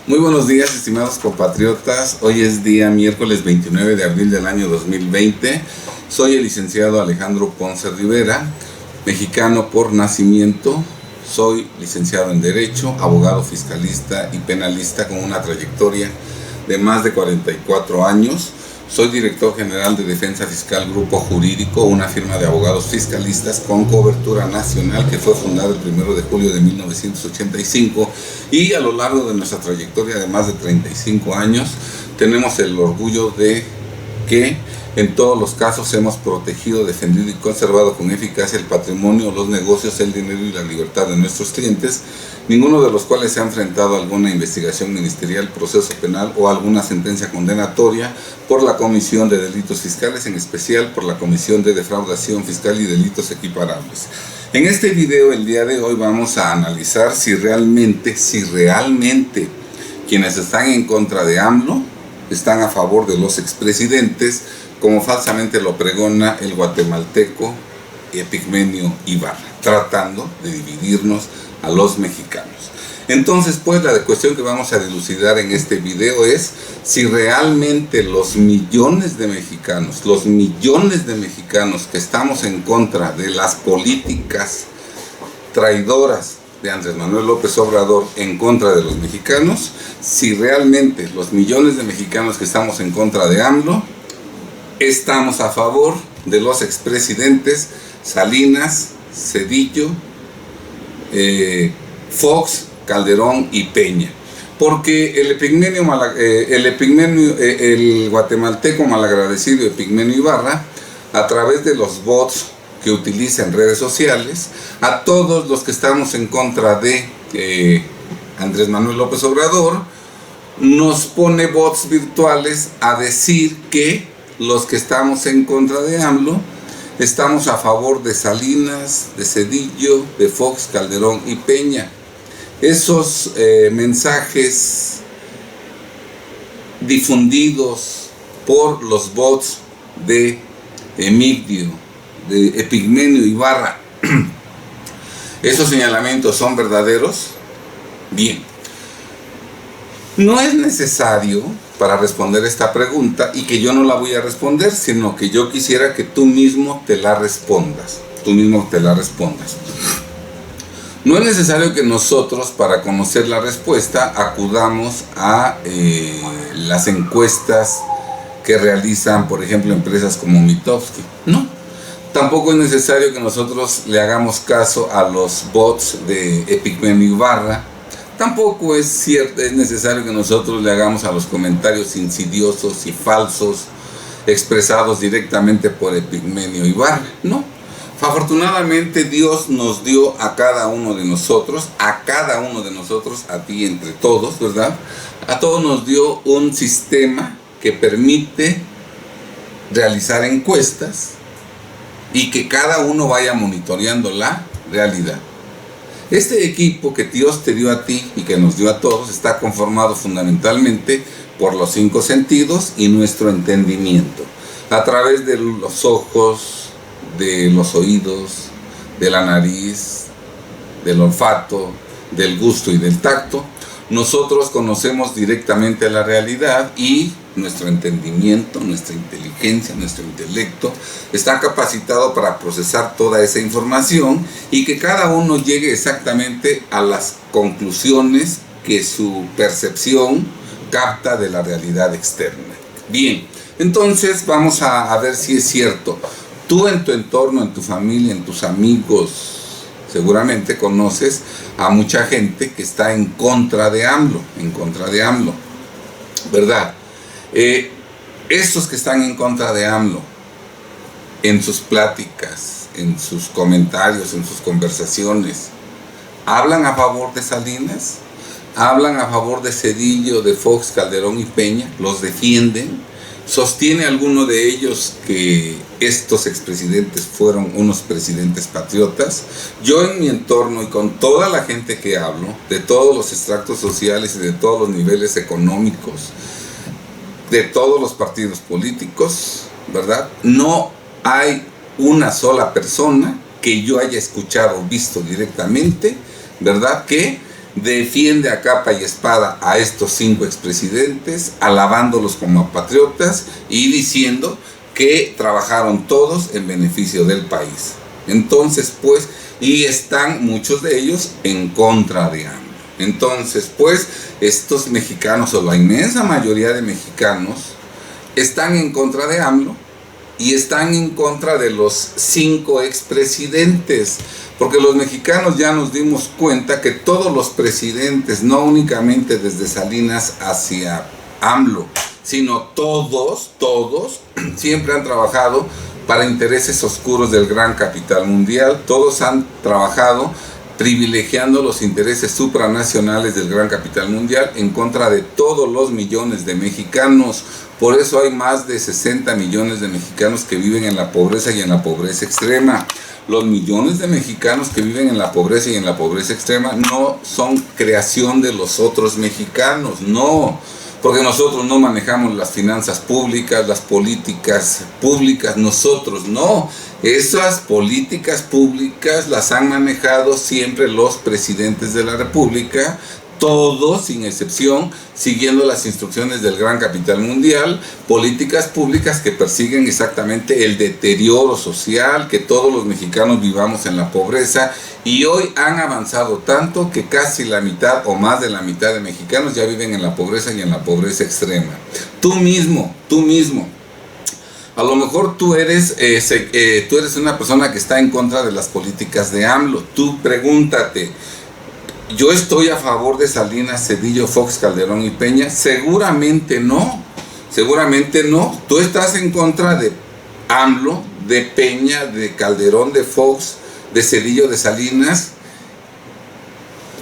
Muy buenos días, estimados compatriotas. Hoy es día miércoles 29 de abril del año 2020. Soy el licenciado Alejandro Ponce Rivera, mexicano por nacimiento. Soy licenciado en Derecho, abogado fiscalista y penalista con una trayectoria de más de 44 años. Soy director general de Defensa Fiscal Grupo Jurídico, una firma de abogados fiscalistas con cobertura nacional que fue fundada el 1 de julio de 1985, y a lo largo de nuestra trayectoria de más de 35 años tenemos el orgullo de que en todos los casos hemos protegido, defendido y conservado con eficacia el patrimonio, los negocios, el dinero y la libertad de nuestros clientes, ninguno de los cuales se ha enfrentado a alguna investigación ministerial, proceso penal o alguna sentencia condenatoria por la comisión de delitos fiscales, en especial por la comisión de defraudación fiscal y delitos equiparables. En este video, el día de hoy, vamos a analizar si realmente quienes están en contra de AMLO están a favor de los expresidentes, como falsamente lo pregona el guatemalteco Epigmenio Ibarra, tratando de dividirnos a los mexicanos. Entonces, pues, la cuestión que vamos a dilucidar en este video es si realmente los millones de mexicanos que estamos en contra de las políticas traidoras de Andrés Manuel López Obrador en contra de los mexicanos, si realmente los millones de mexicanos que estamos en contra de AMLO estamos a favor de los expresidentes Salinas, Zedillo, Fox, Calderón y Peña. Porque el guatemalteco malagradecido Epigmenio Ibarra, a través de los bots que utiliza en redes sociales, a todos los que estamos en contra de Andrés Manuel López Obrador, nos pone bots virtuales a decir que los que estamos en contra de AMLO estamos a favor de Salinas, de Zedillo, de Fox, Calderón y Peña. Esos mensajes difundidos por los bots de Epigmenio Ibarra, ¿esos señalamientos son verdaderos? Bien. No es necesario para responder esta pregunta, y que yo no la voy a responder, sino que yo quisiera que tú mismo te la respondas. No es necesario que nosotros, para conocer la respuesta, acudamos a las encuestas que realizan, por ejemplo, empresas como Mitofsky. No. Tampoco es necesario que nosotros le hagamos caso a los bots de Epigmenio Ibarra. Tampoco es necesario que nosotros le hagamos a los comentarios insidiosos y falsos expresados directamente por Epigmenio Ibarra. No. Afortunadamente Dios nos dio a cada uno de nosotros, a ti entre todos, ¿verdad? A todos nos dio un sistema que permite realizar encuestas y que cada uno vaya monitoreando la realidad. Este equipo que Dios te dio a ti y que nos dio a todos está conformado fundamentalmente por los 5 sentidos y nuestro entendimiento. A través de los ojos, de los oídos, de la nariz, del olfato, del gusto y del tacto, nosotros conocemos directamente la realidad, y nuestro entendimiento, nuestra inteligencia, nuestro intelecto está capacitado para procesar toda esa información y que cada uno llegue exactamente a las conclusiones que su percepción capta de la realidad externa. Bien, entonces vamos a ver si es cierto. Tú en tu entorno, en tu familia, en tus amigos, seguramente conoces a mucha gente que está en contra de AMLO, ¿verdad? Estos que están en contra de AMLO, en sus pláticas, en sus comentarios, en sus conversaciones, ¿hablan a favor de Salinas? ¿Hablan a favor de Zedillo, de Fox, Calderón y Peña? ¿Los defienden? ¿Sostiene alguno de ellos que estos expresidentes fueron unos presidentes patriotas? Yo en mi entorno y con toda la gente que hablo, de todos los estratos sociales y de todos los niveles económicos, de todos los partidos políticos, ¿verdad? No hay una sola persona que yo haya escuchado, visto directamente, ¿verdad?, que defiende a capa y espada a estos 5 expresidentes, alabándolos como patriotas y diciendo que trabajaron todos en beneficio del país. Entonces, pues, y están muchos de ellos en contra de AMLO. Entonces, pues, estos mexicanos, o la inmensa mayoría de mexicanos, están en contra de AMLO y están en contra de los 5 expresidentes. Porque los mexicanos ya nos dimos cuenta que todos los presidentes, no únicamente desde Salinas hacia AMLO, sino todos, siempre han trabajado para intereses oscuros del gran capital mundial. Todos han trabajado privilegiando los intereses supranacionales del gran capital mundial en contra de todos los millones de mexicanos. Por eso hay más de 60 millones de mexicanos que viven en la pobreza y en la pobreza extrema. Los millones de mexicanos que viven en la pobreza y en la pobreza extrema no son creación de los otros mexicanos, no. Porque nosotros no manejamos las finanzas públicas, las políticas públicas, nosotros no. Esas políticas públicas las han manejado siempre los presidentes de la República, todos sin excepción, siguiendo las instrucciones del gran capital mundial, políticas públicas que persiguen exactamente el deterioro social, que todos los mexicanos vivamos en la pobreza, y hoy han avanzado tanto que casi la mitad o más de la mitad de mexicanos ya viven en la pobreza y en la pobreza extrema. Tú mismo, a lo mejor tú eres una persona que está en contra de las políticas de AMLO. Tú pregúntate, ¿yo estoy a favor de Salinas, Zedillo, Fox, Calderón y Peña? Seguramente no. Tú estás en contra de AMLO, de Peña, de Calderón, de Fox, de Zedillo, de Salinas,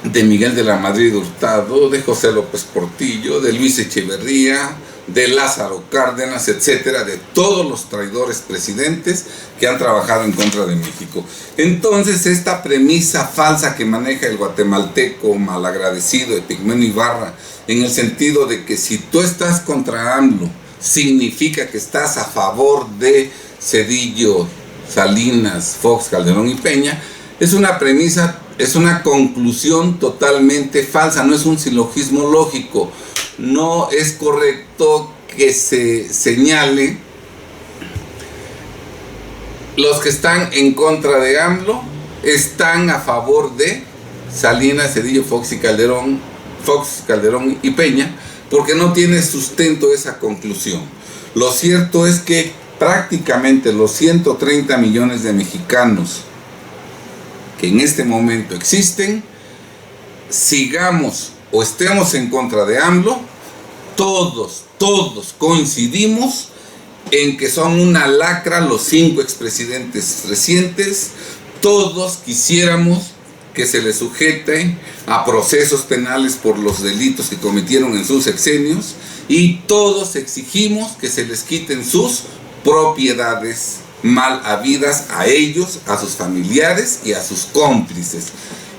de Miguel de la Madrid Hurtado, de José López Portillo, de Luis Echeverría, de Lázaro Cárdenas, etcétera, de todos los traidores presidentes que han trabajado en contra de México. Entonces, esta premisa falsa que maneja el guatemalteco malagradecido Epigmenio Ibarra, en el sentido de que si tú estás contra AMLO, significa que estás a favor de Zedillo, Salinas, Fox, Calderón y Peña, es una premisa, es una conclusión totalmente falsa, no es un silogismo lógico. No es correcto que se señale los que están en contra de AMLO están a favor de Salinas, Zedillo, Fox, Calderón y Peña, porque no tiene sustento esa conclusión. Lo cierto es que prácticamente los 130 millones de mexicanos que en este momento existen, sigamos o estemos en contra de AMLO, todos coincidimos en que son una lacra los 5 expresidentes recientes. Todos quisiéramos que se les sujete a procesos penales por los delitos que cometieron en sus sexenios, y todos exigimos que se les quiten sus propiedades mal habidas a ellos, a sus familiares y a sus cómplices,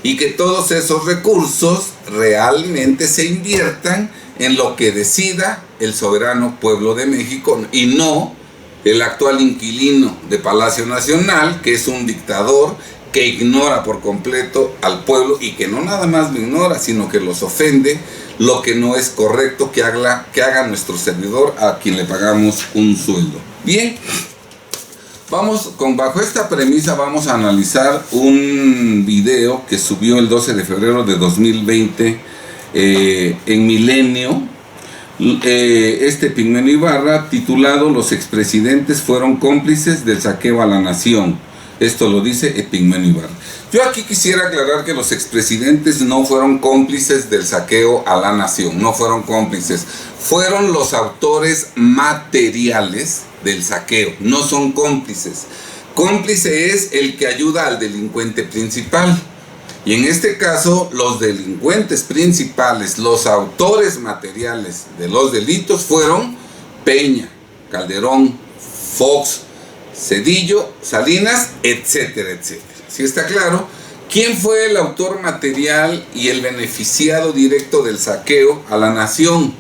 y que todos esos recursos realmente se inviertan en lo que decida el soberano pueblo de México y no el actual inquilino de Palacio Nacional, que es un dictador que ignora por completo al pueblo, y que no nada más lo ignora, sino que los ofende, lo que no es correcto que haga nuestro servidor, a quien le pagamos un sueldo. Bien, bajo esta premisa vamos a analizar un video que subió el 12 de febrero de 2020 en Milenio, Epigmenio Ibarra, titulado "Los expresidentes fueron cómplices del saqueo a la nación". Esto lo dice Epigmenio Ibarra. Yo aquí quisiera aclarar que los expresidentes no fueron cómplices del saqueo a la nación, no fueron cómplices, fueron los autores materiales del saqueo, no son cómplices. Cómplice es el que ayuda al delincuente principal. Y en este caso, los delincuentes principales, los autores materiales de los delitos fueron Peña, Calderón, Fox, Zedillo, Salinas, etcétera, etcétera. ¿Sí está claro? ¿Quién fue el autor material y el beneficiado directo del saqueo a la nación?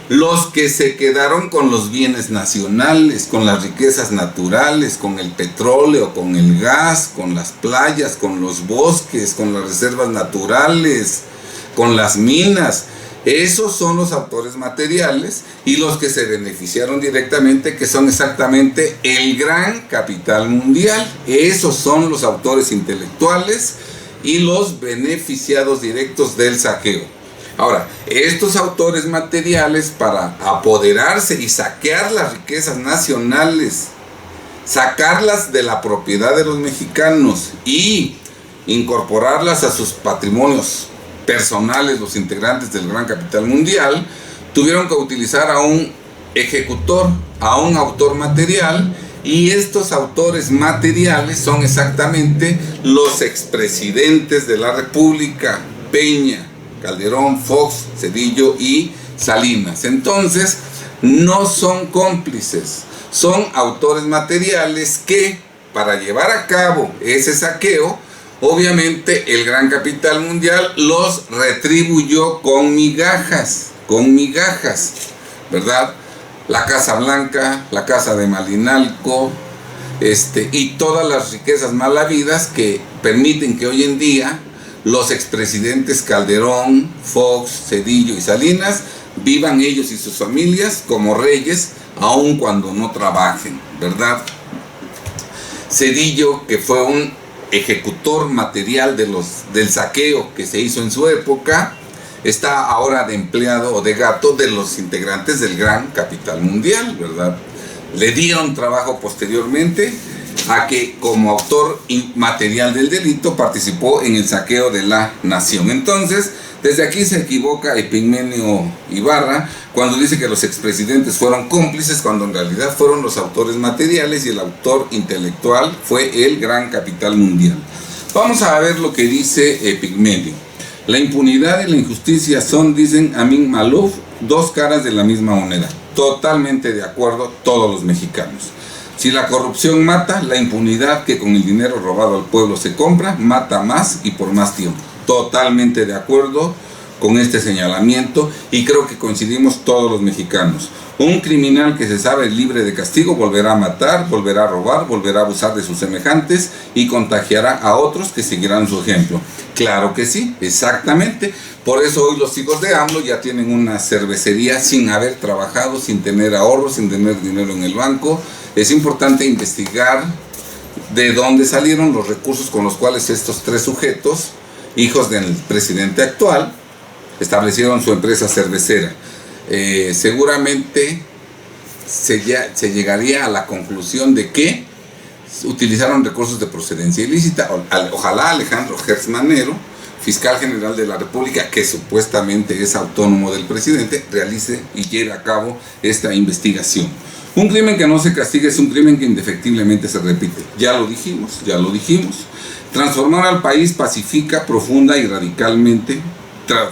Los que se quedaron con los bienes nacionales, con las riquezas naturales, con el petróleo, con el gas, con las playas, con los bosques, con las reservas naturales. con las minas. Esos son los autores materiales y los que se beneficiaron directamente, que son exactamente el gran capital mundial. Esos son los autores intelectuales y los beneficiados directos del saqueo. Ahora, estos autores materiales, para apoderarse y saquear las riquezas nacionales, sacarlas de la propiedad de los mexicanos y incorporarlas a sus patrimonios personales, los integrantes del gran capital mundial, tuvieron que utilizar a un ejecutor, a un autor material, y estos autores materiales son exactamente los expresidentes de la República: Peña, Calderón, Fox, Zedillo y Salinas. Entonces, no son cómplices, son autores materiales que, para llevar a cabo ese saqueo, obviamente el gran capital mundial los retribuyó con migajas, ¿verdad? La Casa Blanca, la Casa de Malinalco, y todas las riquezas mal habidas que permiten que hoy en día los expresidentes Calderón, Fox, Zedillo y Salinas vivan ellos y sus familias como reyes, aun cuando no trabajen, ¿verdad? Zedillo, que fue un ejecutor material del saqueo que se hizo en su época, está ahora de empleado o de gato de los integrantes del gran capital mundial, ¿verdad? Le dieron trabajo posteriormente a que, como autor material del delito, participó en el saqueo de la nación. Entonces, desde aquí se equivoca Epigmenio Ibarra cuando dice que los expresidentes fueron cómplices, cuando en realidad fueron los autores materiales y el autor intelectual fue el gran capital mundial. Vamos a ver lo que dice Epigmenio. La impunidad y la injusticia son, dicen Amin Maalouf, dos caras de la misma moneda. Totalmente de acuerdo todos los mexicanos. Si la corrupción mata, la impunidad que con el dinero robado al pueblo se compra, mata más y por más tiempo. Totalmente de acuerdo con este señalamiento y creo que coincidimos todos los mexicanos. Un criminal que se sabe libre de castigo volverá a matar, volverá a robar, volverá a abusar de sus semejantes y contagiará a otros que seguirán su ejemplo. Claro que sí, exactamente. Por eso hoy los hijos de AMLO ya tienen una cervecería sin haber trabajado, sin tener ahorros, sin tener dinero en el banco. Es importante investigar de dónde salieron los recursos con los cuales estos tres sujetos, hijos del presidente actual, establecieron su empresa cervecera. Seguramente se llegaría a la conclusión de que utilizaron recursos de procedencia ilícita. Ojalá Alejandro Gertz Manero, fiscal general de la República, que supuestamente es autónomo del presidente, realice y lleve a cabo esta investigación. Un crimen que no se castiga es un crimen que indefectiblemente se repite. Ya lo dijimos. Transformar al país pacifica, profunda y radicalmente.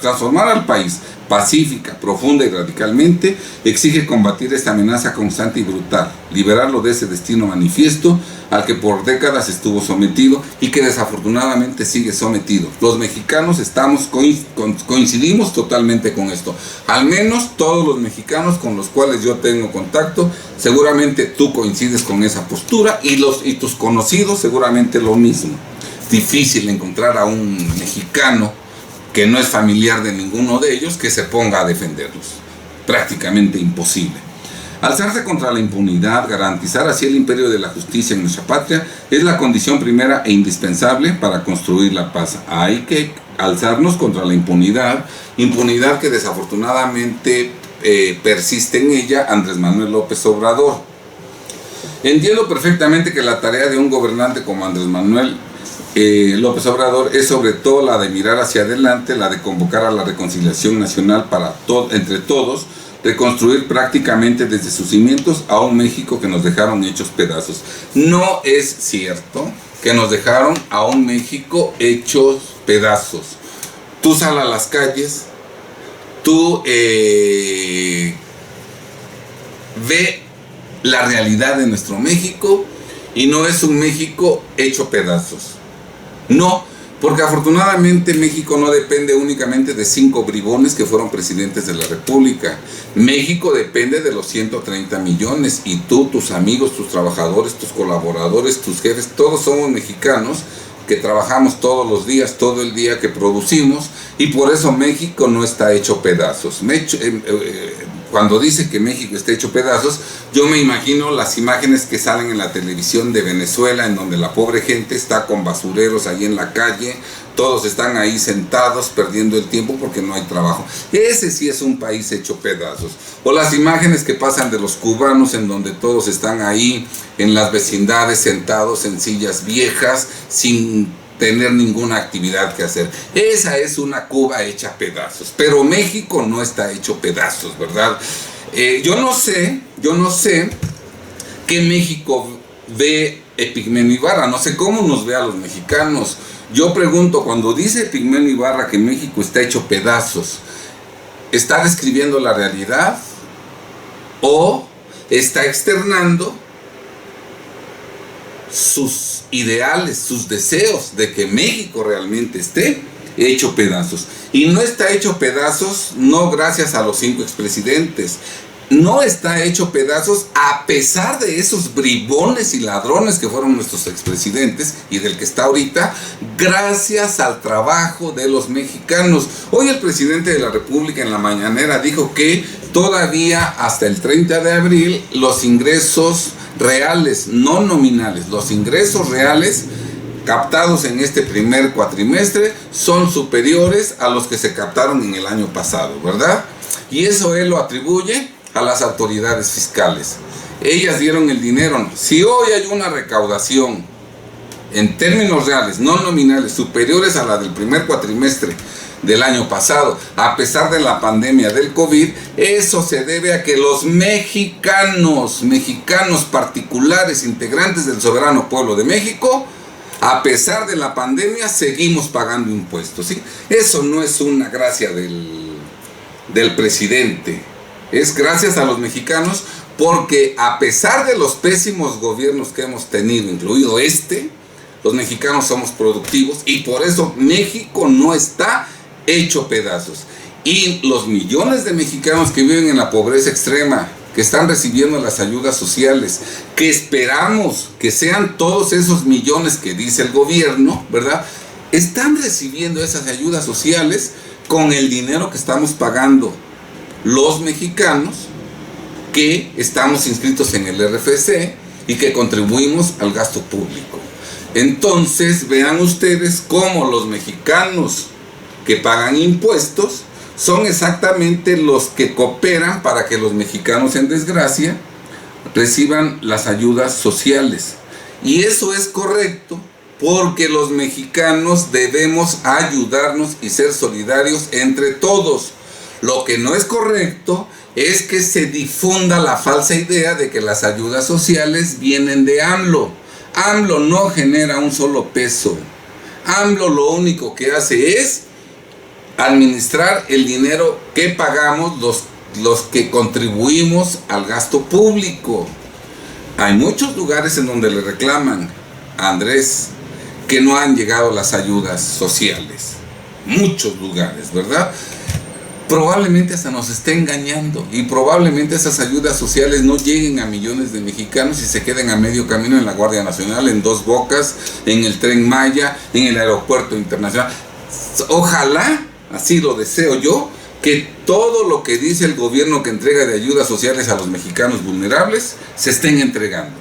Transformar al país pacífica, profunda y radicalmente exige combatir esta amenaza constante y brutal, liberarlo de ese destino manifiesto al que por décadas estuvo sometido y que desafortunadamente sigue sometido. Los mexicanos coincidimos totalmente con esto. Al menos todos los mexicanos con los cuales yo tengo contacto, seguramente tú coincides con esa postura y tus conocidos seguramente lo mismo. Difícil encontrar a un mexicano que no es familiar de ninguno de ellos que se ponga a defenderlos. Prácticamente imposible. Alzarse contra la impunidad, garantizar así el imperio de la justicia en nuestra patria, es la condición primera e indispensable para construir la paz. Hay que alzarnos contra la impunidad que desafortunadamente persiste en ella Andrés Manuel López Obrador. Entiendo perfectamente que la tarea de un gobernante como Andrés Manuel López Obrador es sobre todo la de mirar hacia adelante, la de convocar a la reconciliación nacional para entre todos, reconstruir prácticamente desde sus cimientos a un México que nos dejaron hechos pedazos. No es cierto que nos dejaron a un México hechos pedazos. Tú sal a las calles, tú ve la realidad de nuestro México y no es un México hecho pedazos. No, porque afortunadamente México no depende únicamente de 5 bribones que fueron presidentes de la República. México depende de los 130 millones y tú, tus amigos, tus trabajadores, tus colaboradores, tus jefes, todos somos mexicanos que trabajamos todos los días, todo el día, que producimos, y por eso México no está hecho pedazos. Cuando dice que México está hecho pedazos, yo me imagino las imágenes que salen en la televisión de Venezuela, en donde la pobre gente está con basureros ahí en la calle, todos están ahí sentados perdiendo el tiempo porque no hay trabajo. Ese sí es un país hecho pedazos. O las imágenes que pasan de los cubanos, en donde todos están ahí en las vecindades sentados en sillas viejas sin tener ninguna actividad que hacer. Esa es una Cuba hecha pedazos, pero México no está hecho pedazos, ¿verdad? Yo no sé qué México ve Epigmenio Ibarra, no sé cómo nos ve a los mexicanos. Yo pregunto, cuando dice Epigmenio Ibarra que México está hecho pedazos, ¿está describiendo la realidad o está externando sus ideales, sus deseos de que México realmente esté hecho pedazos? Y no está hecho pedazos no gracias a los 5 expresidentes, no está hecho pedazos a pesar de esos bribones y ladrones que fueron nuestros expresidentes y del que está ahorita, gracias al trabajo de los mexicanos. Hoy el presidente de la República en la mañanera dijo que todavía hasta el 30 de abril los ingresos reales, no nominales, los ingresos reales captados en este primer cuatrimestre son superiores a los que se captaron en el año pasado, ¿verdad? Y eso él lo atribuye a las autoridades fiscales. Ellas dieron el dinero. Si hoy hay una recaudación en términos reales, no nominales, superiores a la del primer cuatrimestre del año pasado, a pesar de la pandemia del COVID, eso se debe a que los mexicanos particulares, integrantes del soberano pueblo de México, a pesar de la pandemia, seguimos pagando impuestos, ¿sí? Eso no es una gracia del presidente, es gracias a los mexicanos, porque a pesar de los pésimos gobiernos que hemos tenido, incluido los mexicanos somos productivos y por eso México no está hecho pedazos. Y los millones de mexicanos que viven en la pobreza extrema, que están recibiendo las ayudas sociales, que esperamos que sean todos esos millones que dice el gobierno, ¿verdad? Están recibiendo esas ayudas sociales con el dinero que estamos pagando los mexicanos que estamos inscritos en el RFC y que contribuimos al gasto público. Entonces vean ustedes cómo los mexicanos que pagan impuestos son exactamente los que cooperan para que los mexicanos en desgracia reciban las ayudas sociales. Y eso es correcto porque los mexicanos debemos ayudarnos y ser solidarios entre todos. Lo que no es correcto es que se difunda la falsa idea de que las ayudas sociales vienen de AMLO. AMLO no genera un solo peso. AMLO lo único que hace es administrar el dinero que pagamos los que contribuimos al gasto público. Hay muchos lugares en donde le reclaman a Andrés que no han llegado las ayudas sociales. Muchos lugares, ¿verdad? Probablemente hasta nos esté engañando y probablemente esas ayudas sociales no lleguen a millones de mexicanos y se queden a medio camino en la Guardia Nacional, en Dos Bocas, en el Tren Maya, en el Aeropuerto Internacional. Ojalá, así lo deseo yo, que todo lo que dice el gobierno que entrega de ayudas sociales a los mexicanos vulnerables se estén entregando,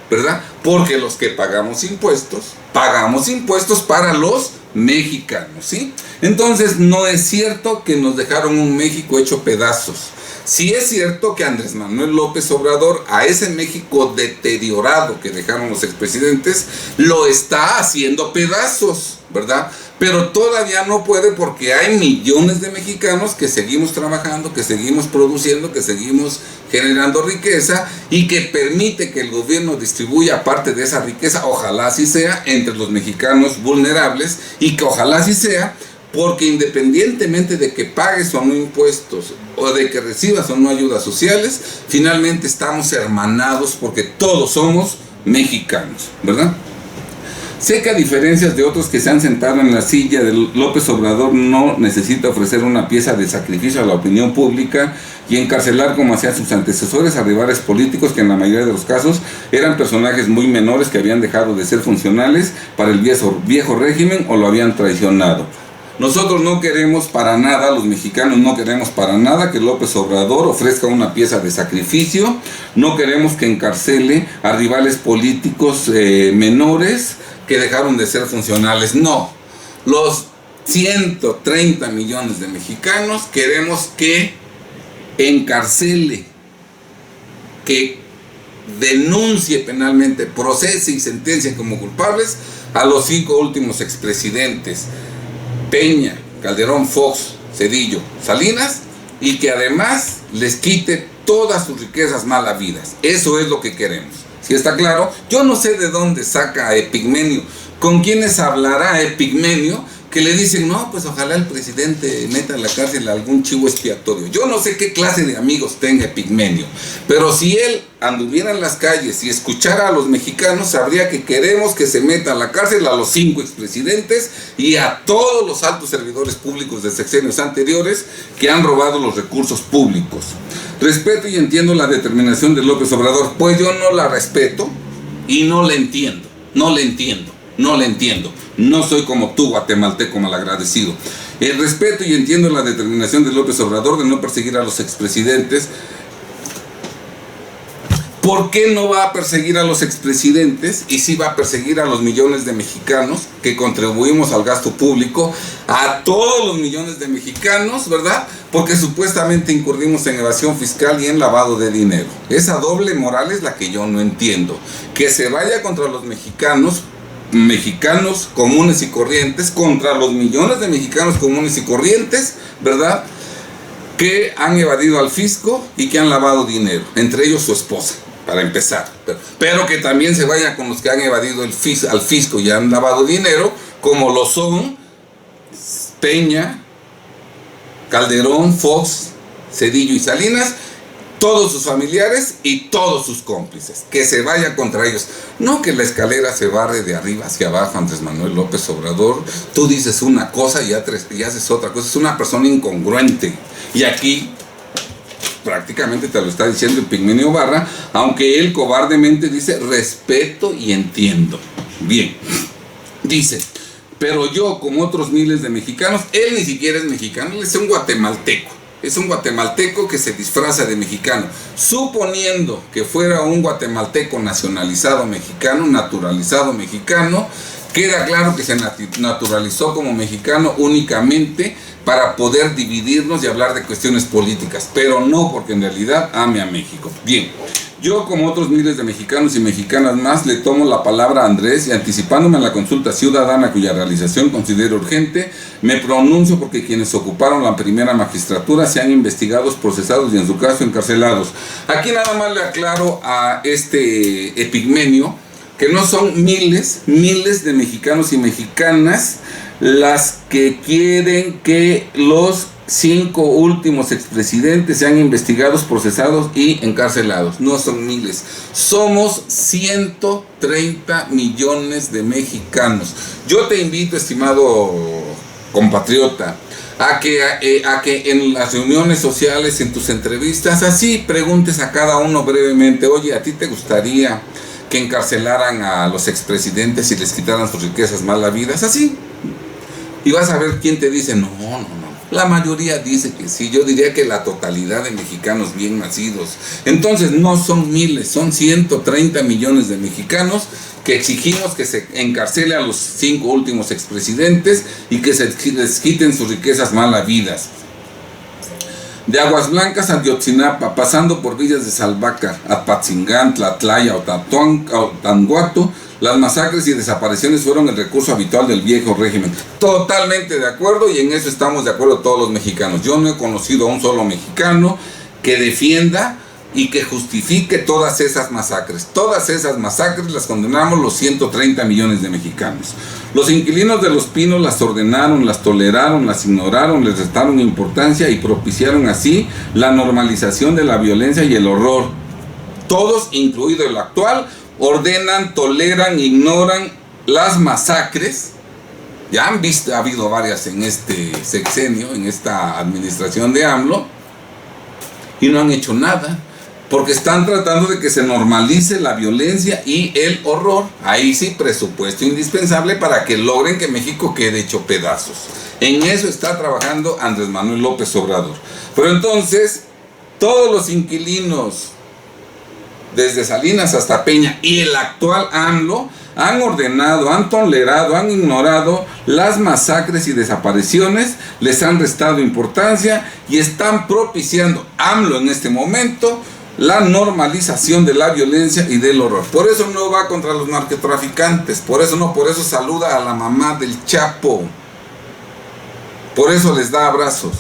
¿verdad? Porque los que pagamos impuestos para los mexicanos, ¿sí? Entonces no es cierto que nos dejaron un México hecho pedazos. Sí es cierto que Andrés Manuel López Obrador a ese México deteriorado que dejaron los expresidentes lo está haciendo pedazos, ¿verdad? Pero todavía no puede porque hay millones de mexicanos que seguimos trabajando, que seguimos produciendo, que seguimos generando riqueza y que permite que el gobierno distribuya parte de esa riqueza, ojalá así sea, entre los mexicanos vulnerables y que ojalá así sea porque independientemente de que pagues o no impuestos o de que recibas o no ayudas sociales, finalmente estamos hermanados porque todos somos mexicanos, ¿verdad? Sé que a diferencia de otros que se han sentado en la silla de López Obrador, no necesita ofrecer una pieza de sacrificio a la opinión pública y encarcelar como hacían sus antecesores a rivales políticos que en la mayoría de los casos eran personajes muy menores que habían dejado de ser funcionales para el viejo régimen o lo habían traicionado. Nosotros no queremos para nada, los mexicanos no queremos para nada que López Obrador ofrezca una pieza de sacrificio, no queremos que encarcele a rivales políticos menores que dejaron de ser funcionales. No, los 130 millones de mexicanos queremos que encarcele, que denuncie penalmente, procese y sentencia como culpables a los 5 últimos expresidentes: Peña, Calderón, Fox, Zedillo, Salinas, y que además les quite todas sus riquezas mal habidas. Eso es lo que queremos. ¿Sí está claro? Yo no sé de dónde saca a Epigmenio, con quiénes hablará Epigmenio, que le dicen, no, pues ojalá el presidente meta en la cárcel a algún chivo expiatorio. Yo no sé qué clase de amigos tenga Epigmenio, pero si él anduviera en las calles y escuchara a los mexicanos, sabría que queremos que se meta a la cárcel a los 5 expresidentes y a todos los altos servidores públicos de sexenios anteriores que han robado los recursos públicos. Respeto y entiendo la determinación de López Obrador, pues yo no la respeto y no la entiendo, no la entiendo. No soy como tú, guatemalteco malagradecido. Respeto y entiendo la determinación de López Obrador de no perseguir a los expresidentes. ¿Por qué no va a perseguir a los expresidentes y sí va a perseguir a los millones de mexicanos que contribuimos al gasto público, a todos los millones de mexicanos, ¿verdad? Porque supuestamente incurrimos en evasión fiscal y en lavado de dinero. Esa doble moral es la que yo no entiendo. Que se vaya contra los mexicanos comunes y corrientes, contra los millones de mexicanos comunes y corrientes, ¿verdad?, que han evadido al fisco y que han lavado dinero, entre ellos su esposa, para empezar. Pero que también se vaya con los que han evadido al fisco y han lavado dinero, como lo son Peña, Calderón, Fox, Zedillo y Salinas, todos sus familiares y todos sus cómplices. Que se vaya contra ellos. No que la escalera se barre de arriba hacia abajo, Andrés Manuel López Obrador. Tú dices una cosa y haces otra cosa. Es una persona incongruente. Y aquí prácticamente te lo está diciendo Epigmenio Barra, aunque él cobardemente dice respeto y entiendo. Bien, dice, pero yo, como otros miles de mexicanos, él ni siquiera es mexicano, él es un guatemalteco. Es un guatemalteco que se disfraza de mexicano. Suponiendo que fuera un guatemalteco nacionalizado mexicano, naturalizado mexicano, queda claro que se naturalizó como mexicano únicamente para poder dividirnos y hablar de cuestiones políticas, pero no porque en realidad ame a México. Bien, yo, como otros miles de mexicanos y mexicanas más, le tomo la palabra a Andrés y, anticipándome a la consulta ciudadana cuya realización considero urgente, me pronuncio porque quienes ocuparon la primera magistratura sean investigados, procesados y en su caso encarcelados. Aquí nada más le aclaro a este Epigmenio que no son miles de mexicanos y mexicanas las que quieren que los 5 últimos expresidentes sean investigados, procesados y encarcelados. No son miles, somos 130 millones de mexicanos. Yo te invito, estimado compatriota, a que en las reuniones sociales, en tus entrevistas, así preguntes a cada uno brevemente: oye, ¿a ti te gustaría que encarcelaran a los expresidentes y les quitaran sus riquezas mal habidas? Así. Y vas a ver quién te dice no. La mayoría dice que sí. Yo diría que la totalidad de mexicanos bien nacidos. Entonces no son miles, son 130 millones de mexicanos que exigimos que se encarcele a los 5 últimos expresidentes y que se les quiten sus riquezas mal habidas. De Aguas Blancas a Ayotzinapa, pasando por villas de Salvácar, Apatzingán, Tlatlaya o Tanguato, las masacres y desapariciones fueron el recurso habitual del viejo régimen. Totalmente de acuerdo, y en eso estamos de acuerdo todos los mexicanos. Yo no he conocido a un solo mexicano que defienda y que justifique todas esas masacres. Todas esas masacres las condenamos los 130 millones de mexicanos. Los inquilinos de Los Pinos las ordenaron, las toleraron, las ignoraron, les restaron importancia y propiciaron así la normalización de la violencia y el horror. Todos, incluido el actual, ordenan, toleran, ignoran las masacres. Ya han visto, ha habido varias en este sexenio, en esta administración de AMLO, y no han hecho nada, porque están tratando de que se normalice la violencia y el horror. Ahí sí, presupuesto indispensable para que logren que México quede hecho pedazos. En eso está trabajando Andrés Manuel López Obrador. Pero entonces, todos los inquilinos, desde Salinas hasta Peña y el actual AMLO, han ordenado, han tolerado, han ignorado las masacres y desapariciones, les han restado importancia y están propiciando, AMLO en este momento, la normalización de la violencia y del horror. Por eso no va contra los narcotraficantes, por eso saluda a la mamá del Chapo, por eso les da abrazos,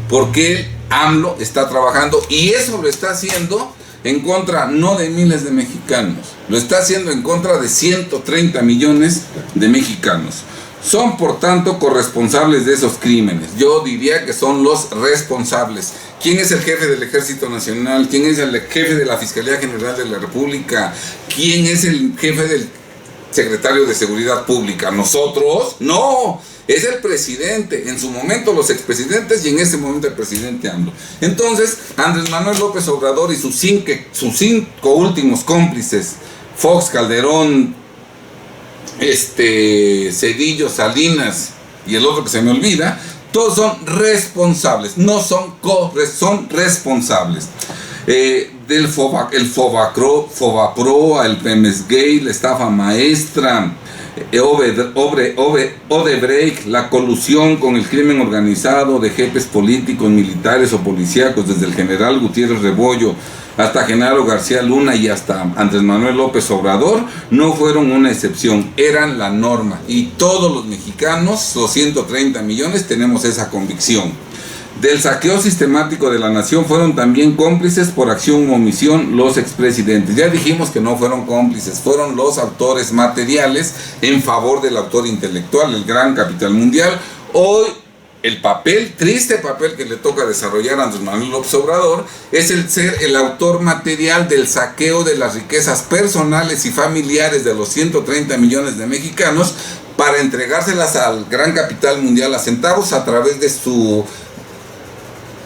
porque AMLO está trabajando y eso lo está haciendo en contra no de miles de mexicanos, lo está haciendo en contra de 130 millones de mexicanos. Son por tanto corresponsables de esos crímenes. Yo diría que son los responsables. ¿Quién es el jefe del Ejército Nacional? ¿Quién es el jefe de la Fiscalía General de la República? ¿Quién es el jefe del secretario de Seguridad Pública? ¿Nosotros? No, es el presidente, en su momento los expresidentes y en este momento el presidente AMLO. Entonces, Andrés Manuel López Obrador y sus cinco últimos cómplices, Fox, Calderón, Zedillo, Salinas y el otro que se me olvida, todos son responsables, no son son responsables. Del Fobapro, el Pemesgate, la estafa maestra, Odebrecht, la colusión con el crimen organizado de jefes políticos, militares o policíacos, desde el general Gutiérrez Rebollo hasta Genaro García Luna y hasta Andrés Manuel López Obrador, no fueron una excepción, eran la norma. Y todos los mexicanos, los 130 millones, tenemos esa convicción. Del saqueo sistemático de la nación fueron también cómplices por acción o omisión los expresidentes. Ya dijimos que no fueron cómplices, fueron los autores materiales en favor del autor intelectual, el gran capital mundial. Hoy el triste papel que le toca desarrollar a Andrés Manuel López Obrador es el ser el autor material del saqueo de las riquezas personales y familiares de los 130 millones de mexicanos para entregárselas al gran capital mundial a centavos a través de su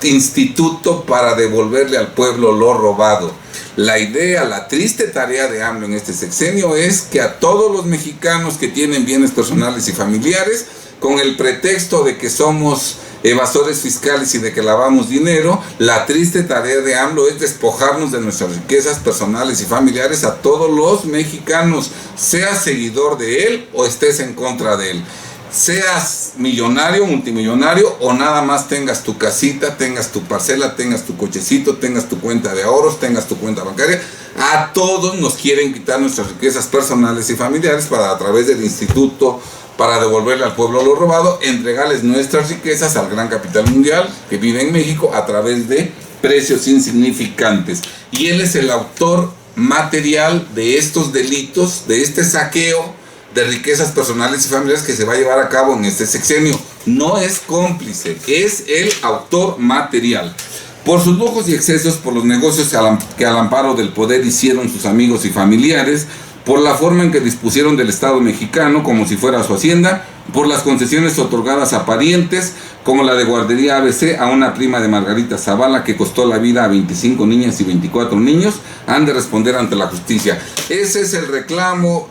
instituto para devolverle al pueblo lo robado. La idea, la triste tarea de AMLO en este sexenio es que a todos los mexicanos que tienen bienes personales y familiares, con el pretexto de que somos evasores fiscales y de que lavamos dinero, la triste tarea de AMLO es despojarnos de nuestras riquezas personales y familiares a todos los mexicanos, seas seguidor de él o estés en contra de él. Seas millonario, multimillonario o nada más tengas tu casita, tengas tu parcela, tengas tu cochecito, tengas tu cuenta de ahorros, tengas tu cuenta bancaria, a todos nos quieren quitar nuestras riquezas personales y familiares para, a través del instituto, para devolverle al pueblo lo robado, entregarles nuestras riquezas al gran capital mundial que vive en México a través de precios insignificantes. Y él es el autor material de estos delitos, de este saqueo de riquezas personales y familiares que se va a llevar a cabo en este sexenio. No es cómplice, es el autor material. Por sus lujos y excesos, por los negocios que al amparo del poder hicieron sus amigos y familiares, por la forma en que dispusieron del Estado mexicano como si fuera su hacienda, por las concesiones otorgadas a parientes, como la de Guardería ABC a una prima de Margarita Zavala que costó la vida a 25 niñas y 24 niños, han de responder ante la justicia. Ese es el reclamo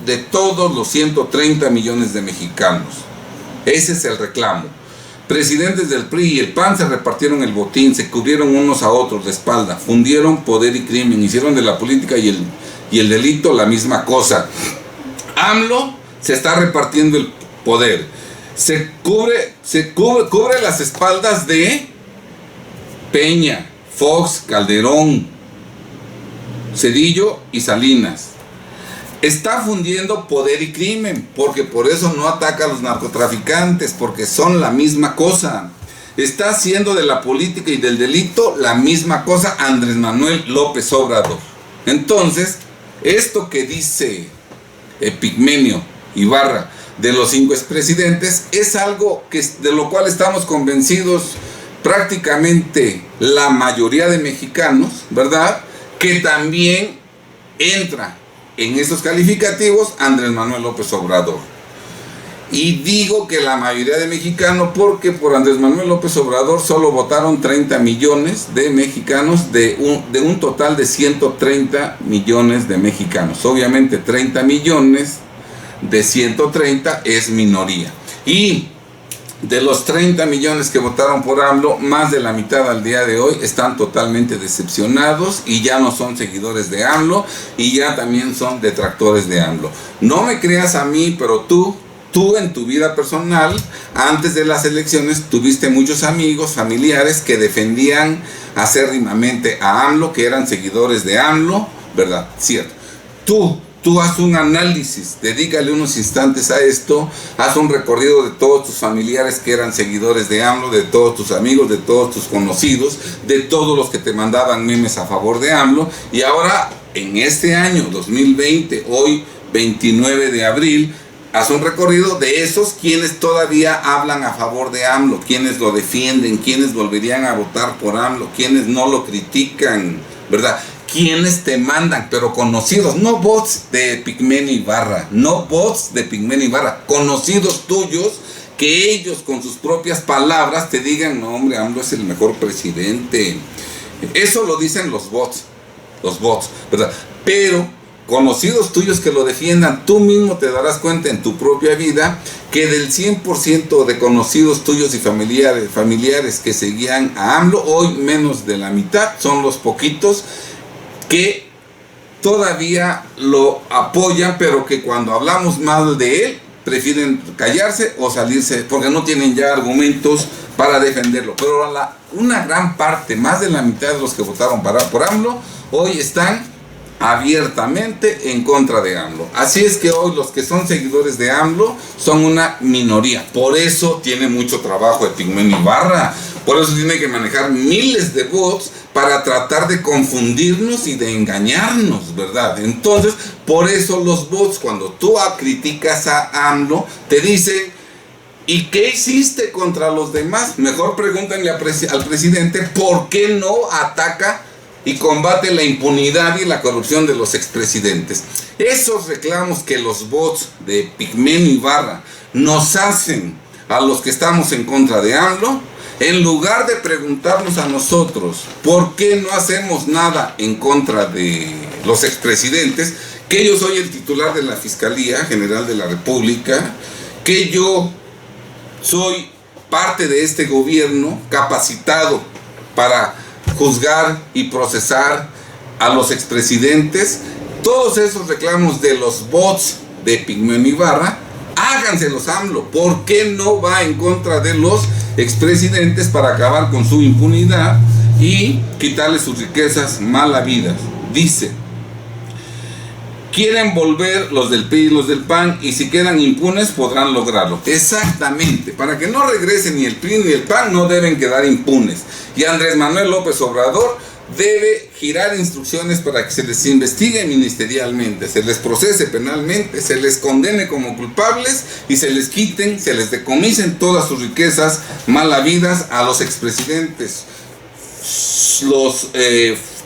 de todos los 130 millones de mexicanos. Ese es el reclamo. Presidentes del PRI y el PAN se repartieron el botín, se cubrieron unos a otros de espalda, fundieron poder y crimen, hicieron de la política y el delito la misma cosa. AMLO se está repartiendo el poder, se cubre las espaldas de Peña, Fox, Calderón, Zedillo y Salinas. Está fundiendo poder y crimen, porque por eso no ataca a los narcotraficantes, porque son la misma cosa. Está haciendo de la política y del delito la misma cosa Andrés Manuel López Obrador. Entonces, esto que dice Epigmenio Ibarra de los 5 expresidentes es algo de lo cual estamos convencidos prácticamente la mayoría de mexicanos, ¿verdad? Que también entra en estos calificativos Andrés Manuel López Obrador. Y digo que la mayoría de mexicanos, porque por Andrés Manuel López Obrador solo votaron 30 millones de mexicanos de un total de 130 millones de mexicanos. Obviamente 30 millones de 130 es minoría. Y de los 30 millones que votaron por AMLO, más de la mitad al día de hoy están totalmente decepcionados y ya no son seguidores de AMLO y ya también son detractores de AMLO. No me creas a mí, pero tú en tu vida personal, antes de las elecciones, tuviste muchos amigos, familiares que defendían acérrimamente a AMLO, que eran seguidores de AMLO, ¿verdad? Cierto. Tú haz un análisis, dedícale unos instantes a esto, haz un recorrido de todos tus familiares que eran seguidores de AMLO, de todos tus amigos, de todos tus conocidos, de todos los que te mandaban memes a favor de AMLO, y ahora, en este año 2020, hoy 29 de abril, haz un recorrido de esos quienes todavía hablan a favor de AMLO, quienes lo defienden, quienes volverían a votar por AMLO, quienes no lo critican, ¿verdad? Quienes te mandan, pero conocidos, no bots de Pigmenio Ibarra, conocidos tuyos, que ellos con sus propias palabras te digan, no hombre, AMLO es el mejor presidente. Eso lo dicen los bots, ¿verdad? Pero conocidos tuyos que lo defiendan, tú mismo te darás cuenta en tu propia vida que del 100% de conocidos tuyos y familiares que seguían a AMLO, hoy menos de la mitad son los poquitos que todavía lo apoyan, pero que cuando hablamos mal de él prefieren callarse o salirse porque no tienen ya argumentos para defenderlo. Pero una gran parte, más de la mitad de los que votaron por AMLO, hoy están abiertamente en contra de AMLO. Así es que hoy los que son seguidores de AMLO son una minoría. Por eso tiene mucho trabajo Epigmenio Ibarra. Por eso tiene que manejar miles de bots para tratar de confundirnos y de engañarnos, ¿verdad? Entonces, por eso los bots, cuando tú criticas a AMLO, te dicen, ¿y qué hiciste contra los demás? Mejor pregúntenle al presidente por qué no ataca y combate la impunidad y la corrupción de los expresidentes. Esos reclamos que los bots de Pigmenio Ibarra nos hacen a los que estamos en contra de AMLO, en lugar de preguntarnos a nosotros por qué no hacemos nada en contra de los expresidentes, que yo soy el titular de la Fiscalía General de la República, que yo soy parte de este gobierno capacitado para juzgar y procesar a los expresidentes. Todos esos reclamos de los bots de Pigmenio Ibarra, háganselos AMLO. ¿Por qué no va en contra de los expresidentes para acabar con su impunidad y quitarles sus riquezas mal habidas? Dice, quieren volver los del PRI y los del PAN, y si quedan impunes podrán lograrlo. Exactamente, para que no regresen ni el PRI ni el PAN no deben quedar impunes. Y Andrés Manuel López Obrador debe girar instrucciones para que se les investigue ministerialmente, se les procese penalmente, se les condene como culpables y se les quiten, se les decomisen todas sus riquezas mal habidas a los expresidentes, los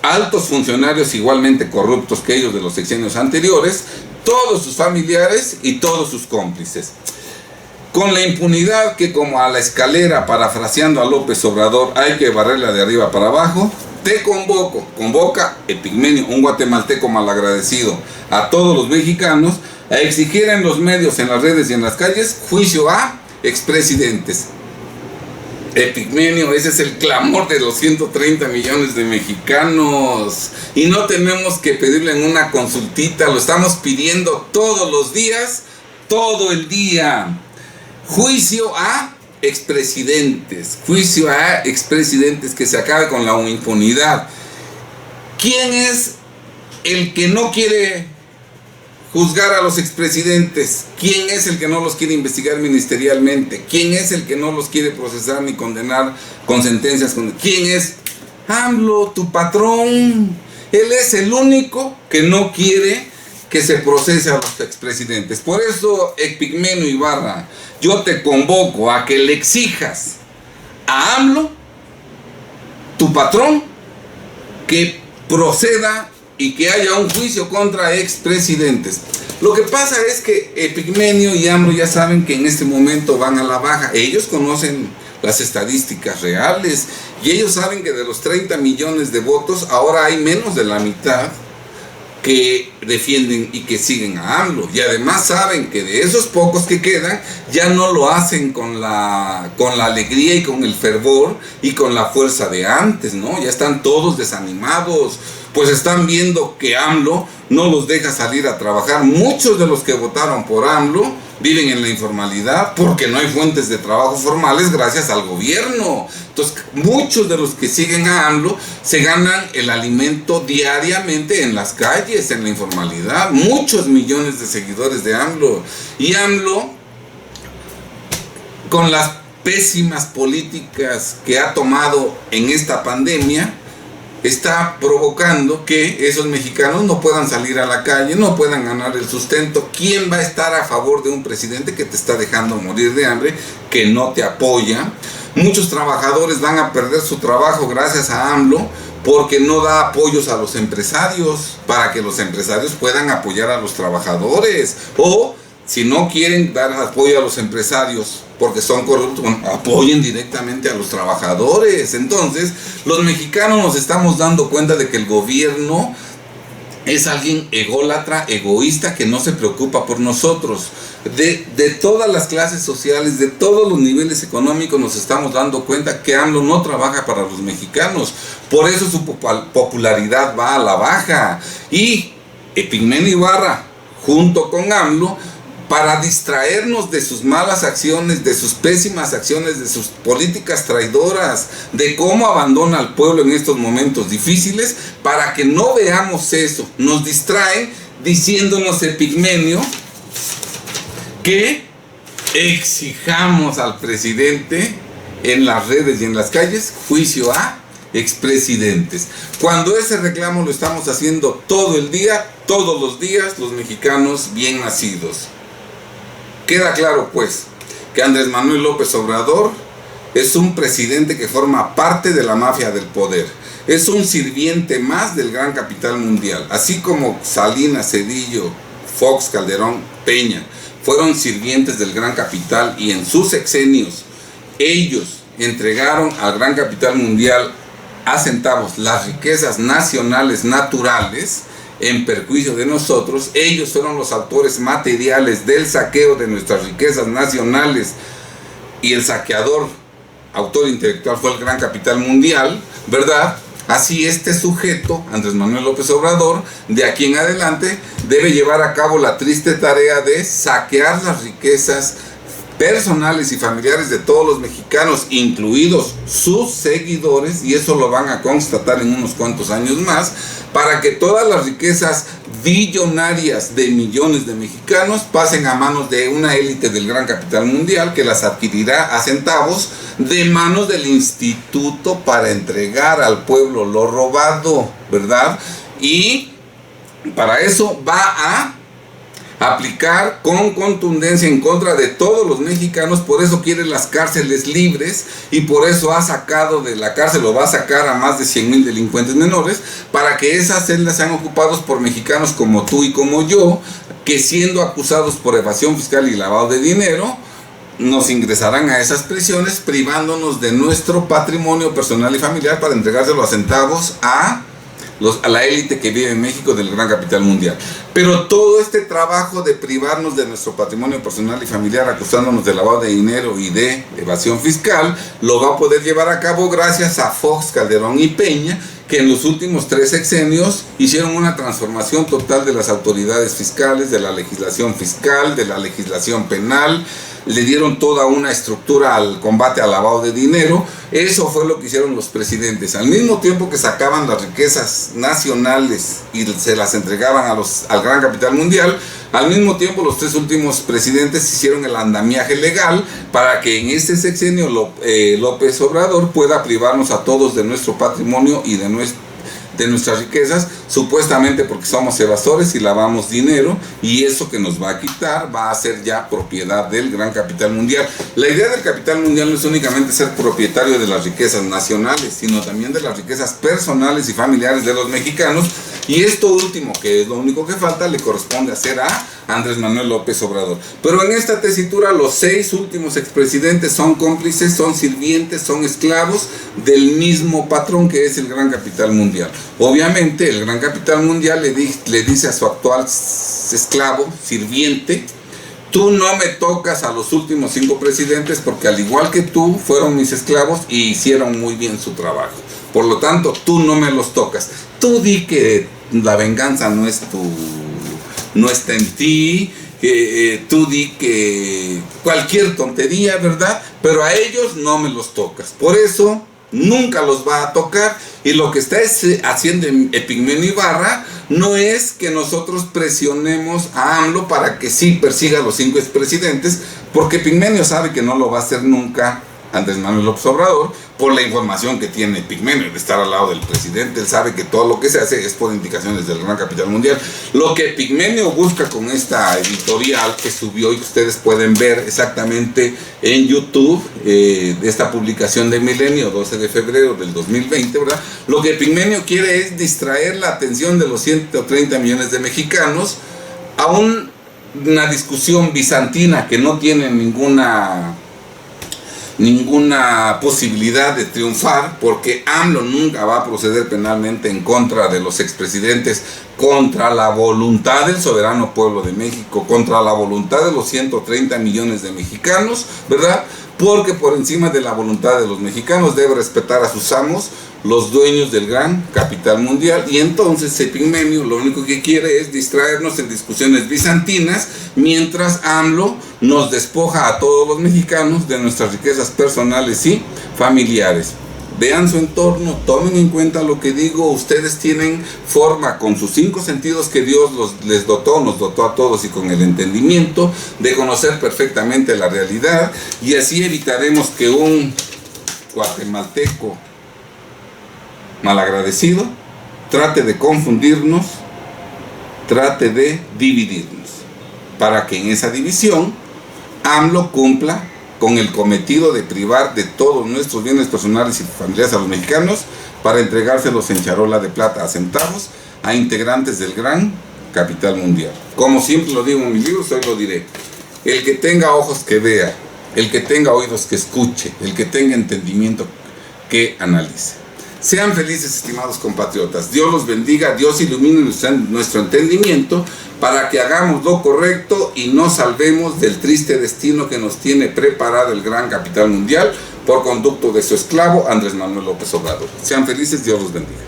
altos funcionarios igualmente corruptos que ellos de los sexenios anteriores, todos sus familiares y todos sus cómplices. Con la impunidad que, como a la escalera, parafraseando a López Obrador, hay que barrerla de arriba para abajo, te convoca Epigmenio, un guatemalteco malagradecido, a todos los mexicanos a exigir en los medios, en las redes y en las calles juicio a expresidentes. Epigmenio, ese es el clamor de los 130 millones de mexicanos, y no tenemos que pedirle en una consultita, lo estamos pidiendo todos los días, todo el día. Juicio a expresidentes, que se acabe con la impunidad. ¿Quién es el que no quiere juzgar a los expresidentes? ¿Quién es el que no los quiere investigar ministerialmente? ¿Quién es el que no los quiere procesar ni condenar con sentencias? ¿Quién es? AMLO, tu patrón. Él es el único que no quiere que se procese a los expresidentes. Por eso, Epigmenio Ibarra, yo te convoco a que le exijas a AMLO, tu patrón, que proceda y que haya un juicio contra expresidentes. Lo que pasa es que Epigmenio y AMLO ya saben que en este momento van a la baja. Ellos conocen las estadísticas reales y ellos saben que de los 30 millones de votos ahora hay menos de la mitad que defienden y que siguen a AMLO, y además saben que de esos pocos que quedan ya no lo hacen con la alegría y con el fervor y con la fuerza de antes, ¿no? Ya están todos desanimados, pues están viendo que AMLO no los deja salir a trabajar. Muchos de los que votaron por AMLO viven en la informalidad porque no hay fuentes de trabajo formales gracias al gobierno. Entonces, muchos de los que siguen a AMLO se ganan el alimento diariamente en las calles, en la informalidad. Muchos millones de seguidores de AMLO. Y AMLO, con las pésimas políticas que ha tomado en esta pandemia, está provocando que esos mexicanos no puedan salir a la calle, no puedan ganar el sustento. ¿Quién va a estar a favor de un presidente que te está dejando morir de hambre, que no te apoya? Muchos trabajadores van a perder su trabajo gracias a AMLO porque no da apoyos a los empresarios para que los empresarios puedan apoyar a los trabajadores. O si no quieren dar apoyo a los empresarios porque son corruptos, bueno, apoyen directamente a los trabajadores. Entonces, los mexicanos nos estamos dando cuenta de que el gobierno es alguien ególatra, egoísta, que no se preocupa por nosotros. De todas las clases sociales, de todos los niveles económicos, nos estamos dando cuenta que AMLO no trabaja para los mexicanos. Por eso su popularidad va a la baja. Y Epigmenio Ibarra, junto con AMLO, para distraernos de sus malas acciones, de sus pésimas acciones, de sus políticas traidoras, de cómo abandona al pueblo en estos momentos difíciles, para que no veamos eso. Nos distraen diciéndonos Epigmenio que exijamos al presidente en las redes y en las calles juicio a expresidentes, cuando ese reclamo lo estamos haciendo todo el día, todos los días, los mexicanos bien nacidos. Queda claro pues que Andrés Manuel López Obrador es un presidente que forma parte de la mafia del poder, es un sirviente más del gran capital mundial, así como Salinas, Cedillo, Fox, Calderón, Peña fueron sirvientes del gran capital, y en sus sexenios ellos entregaron al gran capital mundial a centavos las riquezas nacionales naturales en perjuicio de nosotros. Ellos fueron los autores materiales del saqueo de nuestras riquezas nacionales, y el saqueador, autor intelectual, fue el gran capital mundial, ¿verdad? Así este sujeto, Andrés Manuel López Obrador, de aquí en adelante debe llevar a cabo la triste tarea de saquear las riquezas personales y familiares de todos los mexicanos, incluidos sus seguidores, y eso lo van a constatar en unos cuantos años más, para que todas las riquezas billonarias de millones de mexicanos pasen a manos de una élite del gran capital mundial, que las adquirirá a centavos de manos del instituto para entregar al pueblo lo robado, ¿verdad? Y para eso va a aplicar con contundencia en contra de todos los mexicanos. Por eso quiere las cárceles libres, y por eso ha sacado de la cárcel, o va a sacar a más de 100,000 delincuentes menores, para que esas celdas sean ocupadas por mexicanos como tú y como yo, que siendo acusados por evasión fiscal y lavado de dinero, nos ingresarán a esas prisiones, privándonos de nuestro patrimonio personal y familiar para entregárselo a centavos a la élite que vive en México del gran capital mundial. Pero todo este trabajo de privarnos de nuestro patrimonio personal y familiar, acusándonos de lavado de dinero y de evasión fiscal, lo va a poder llevar a cabo gracias a Fox, Calderón y Peña, que en los últimos 3 sexenios hicieron una transformación total de las autoridades fiscales, de la legislación fiscal, de la legislación penal, le dieron toda una estructura al combate al lavado de dinero. Eso fue lo que hicieron los presidentes. Al mismo tiempo que sacaban las riquezas nacionales y se las entregaban al gran capital mundial, al mismo tiempo los 3 últimos presidentes hicieron el andamiaje legal para que en este sexenio López Obrador pueda privarnos a todos de nuestro patrimonio y de nuestras riquezas, supuestamente porque somos evasores y lavamos dinero, y eso que nos va a quitar va a ser ya propiedad del gran capital mundial. La idea del capital mundial no es únicamente ser propietario de las riquezas nacionales, sino también de las riquezas personales y familiares de los mexicanos, y esto último, que es lo único que falta, le corresponde hacer a Andrés Manuel López Obrador. Pero en esta tesitura los 6 últimos expresidentes son cómplices, son sirvientes, son esclavos del mismo patrón que es el gran capital mundial. Obviamente el gran capital mundial le dice a su actual esclavo, sirviente: tú no me tocas a los últimos 5 presidentes porque al igual que tú fueron mis esclavos y hicieron muy bien su trabajo. Por lo tanto, tú no me los tocas. Tú di que la venganza no está en ti, tú di que cualquier tontería, ¿verdad? Pero a ellos no me los tocas. Por eso nunca los va a tocar. Y lo que está haciendo Epigmenio Ibarra no es que nosotros presionemos a AMLO para que sí persiga a los 5 expresidentes, porque Epigmenio sabe que no lo va a hacer nunca Andrés Manuel López Obrador, por la información que tiene Epigmenio de estar al lado del presidente. Él sabe que todo lo que se hace es por indicaciones del gran capital mundial. Lo que Epigmenio busca con esta editorial que subió y que ustedes pueden ver exactamente en YouTube, de esta publicación de Milenio, 12 de febrero del 2020, ¿verdad? Lo que Epigmenio quiere es distraer la atención de los 130 millones de mexicanos a una discusión bizantina que no tiene ninguna posibilidad de triunfar, porque AMLO nunca va a proceder penalmente en contra de los expresidentes, contra la voluntad del soberano pueblo de México, contra la voluntad de los 130 millones de mexicanos, ¿verdad? Porque por encima de la voluntad de los mexicanos debe respetar a sus amos, los dueños del gran capital mundial. Y entonces Epigmenio lo único que quiere es distraernos en discusiones bizantinas, mientras AMLO nos despoja a todos los mexicanos de nuestras riquezas personales y familiares. Vean su entorno, tomen en cuenta lo que digo. Ustedes tienen forma, con sus 5 sentidos que Dios nos dotó a todos, y con el entendimiento de conocer perfectamente la realidad, y así evitaremos que un guatemalteco malagradecido trate de confundirnos, trate de dividirnos, para que en esa división AMLO cumpla con el cometido de privar de todos nuestros bienes personales y familiares a los mexicanos, para entregárselos en charola de plata a centavos a integrantes del gran capital mundial. Como siempre lo digo en mis libros, hoy lo diré: el que tenga ojos que vea, el que tenga oídos que escuche, el que tenga entendimiento que analice. Sean felices, estimados compatriotas. Dios los bendiga, Dios ilumine nuestro entendimiento para que hagamos lo correcto y nos salvemos del triste destino que nos tiene preparado el gran capital mundial por conducto de su esclavo Andrés Manuel López Obrador. Sean felices, Dios los bendiga.